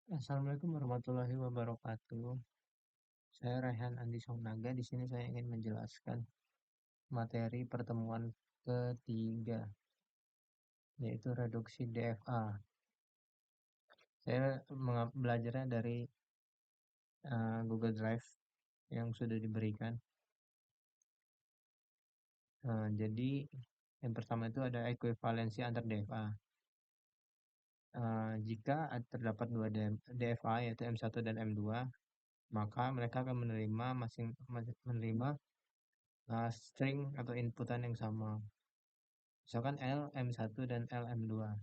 Assalamualaikum warahmatullahi wabarakatuh. Saya Raihan Andi Songnaga. Di sini saya ingin menjelaskan materi pertemuan ketiga, yaitu reduksi DFA. Saya belajarnya dari Google Drive yang sudah diberikan. Jadi yang pertama itu ada ekuivalensi antar DFA. Jika terdapat dua DFA yaitu M1 dan M2, maka mereka akan menerima string atau inputan yang sama. Misalkan L M1 dan L M2.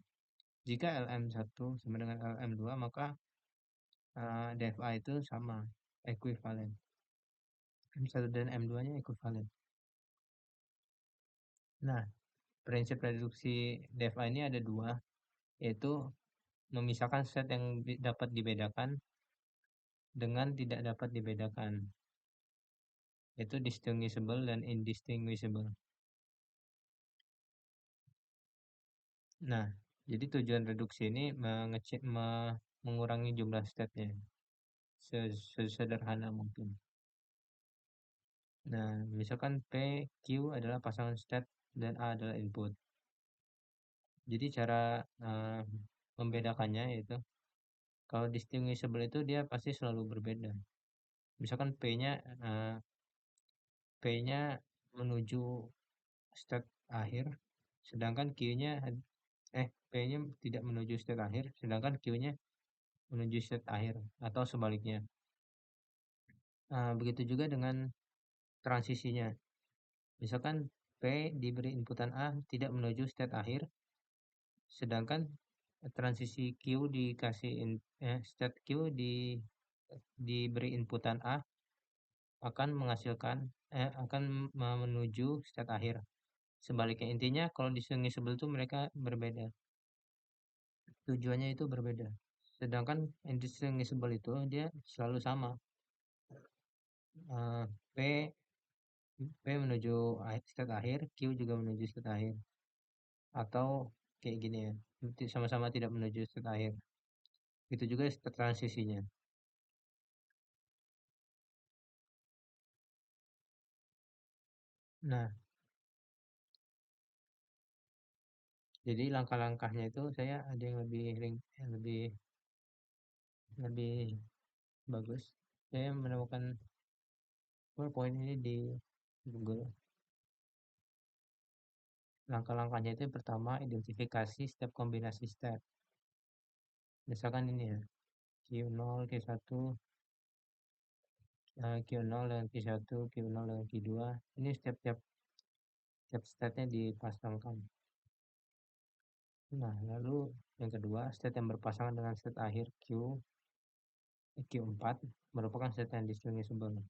Jika LM1 sama dengan LM2, maka DFA itu sama, ekuivalen. M1 dan M2-nya ekuivalen. Nah, prinsip reduksi DFA ini ada dua, yaitu memisahkan set yang dapat dibedakan dengan tidak dapat dibedakan, yaitu distinguishable dan indistinguishable. Nah, jadi tujuan reduksi ini mengurangi jumlah state-nya sesederhana mungkin. Nah, misalkan P, Q adalah pasangan state dan A adalah input. Jadi cara membedakannya yaitu kalau distinguishable itu dia pasti selalu berbeda. Misalkan P-nya menuju state akhir, sedangkan P-nya tidak menuju state akhir, sedangkan Q-nya menuju state akhir atau sebaliknya. Begitu juga dengan transisinya. Misalkan P diberi inputan A tidak menuju state akhir, sedangkan transisi Q state Q diberi inputan A akan menuju state akhir. Sebaliknya intinya kalau distinguishable itu mereka berbeda. Tujuannya itu berbeda. Sedangkan indistinguishable itu dia selalu sama. Eh, P P menuju state akhir, Q juga menuju state akhir. Atau kayak gini ya, sama-sama tidak menuju state akhir. Itu juga transisinya. Nah, jadi langkah-langkahnya itu saya ada yang lebih lebih bagus. Saya menemukan PowerPoint ini di Google. Langkah-langkahnya itu yang pertama identifikasi step kombinasi step. Misalkan ini ya, Q0, Q1, Q0 dengan Q1, Q0 dengan Q2. Ini step-step stepnya dipasangkan. Nah, lalu yang kedua, state yang berpasangan dengan state akhir Q4 merupakan state yang distinguishable.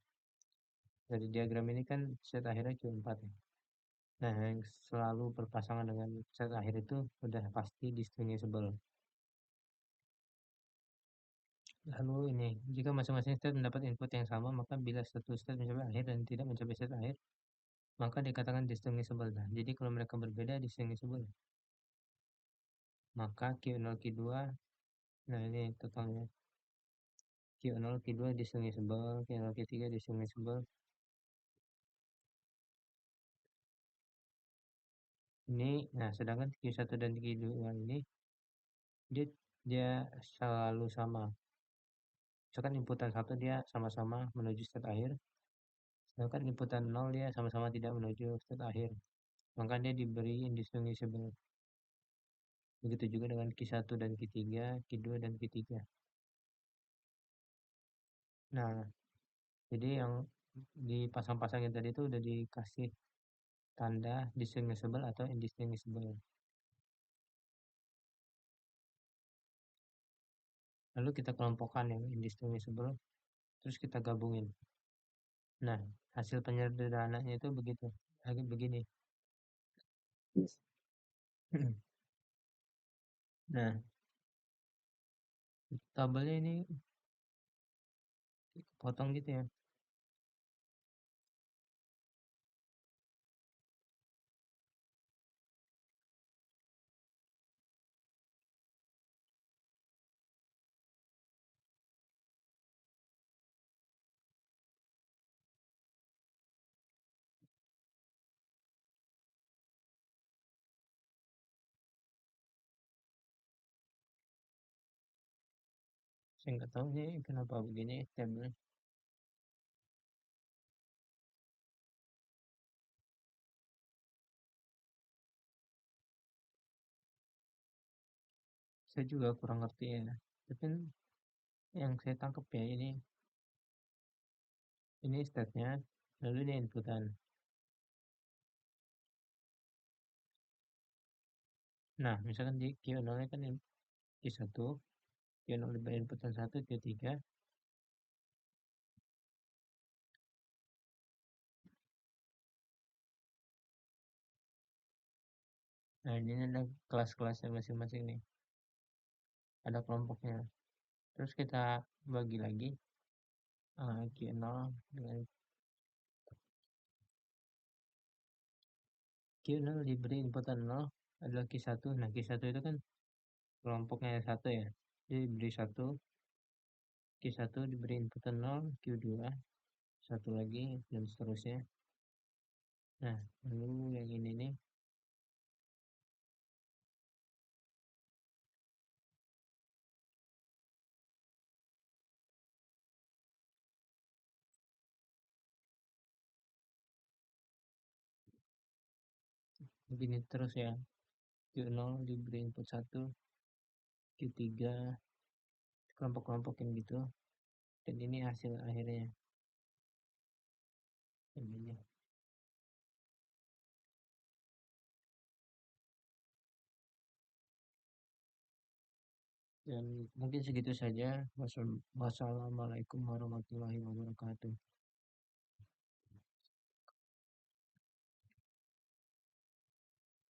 Dari diagram ini kan state akhirnya Q4 ya. Nah, yang selalu berpasangan dengan state akhir itu sudah pasti distinguishable. Lalu ini, jika masing-masing state mendapat input yang sama, maka bila satu state mencapai akhir dan tidak mencapai state akhir, maka dikatakan distinguishable. Nah, jadi kalau mereka berbeda distinguishable. Maka Q0, Q2, nah ini totalnya. Q0, Q2 distinguishable, Q0, Q3 distinguishable. Ini, nah sedangkan Q1 dan Q2 ini dia dia selalu sama. Misalkan inputan satu dia sama-sama menuju state akhir, sedangkan inputan 0 dia sama-sama tidak menuju state akhir. Maka dia diberi indistinguishable. Begitu juga dengan Q1 dan Q3, Q2 dan Q3. Nah, jadi yang dipasang-pasangin tadi itu udah dikasih tanda distinguishable atau indistinguishable. Lalu kita kelompokkan yang indistinguishable, terus kita gabungin. Nah, hasil penyederhanaannya itu begini. Nah, tabelnya ini potong gitu ya. Saya nggak tahu nih kenapa begini tabnya. Saya juga kurang ngerti ya. Tapi yang saya tangkap ya ini statnya, lalu ini inputan. Nah, misalkan di Q0 kan Q1, Q0 diberi inputan 1, Q3. Nah, ini ada kelas-kelasnya masing-masing nih. Ada kelompoknya. Terus kita bagi lagi Q0 dengan Q0 diberi inputan 0 adalah Q1. Nah, Q1 itu kan kelompoknya 1 ya. Jadi diberi 1, Q1 diberi inputan 0, Q2, satu lagi, dan seterusnya. Nah, lalu yang ini nih, begini terus ya. Q0 diberi input 1, Q3, kelompok-kelompokin gitu. Dan ini hasil akhirnya. Ini. Dan mungkin segitu saja. Wassalamualaikum warahmatullahi wabarakatuh.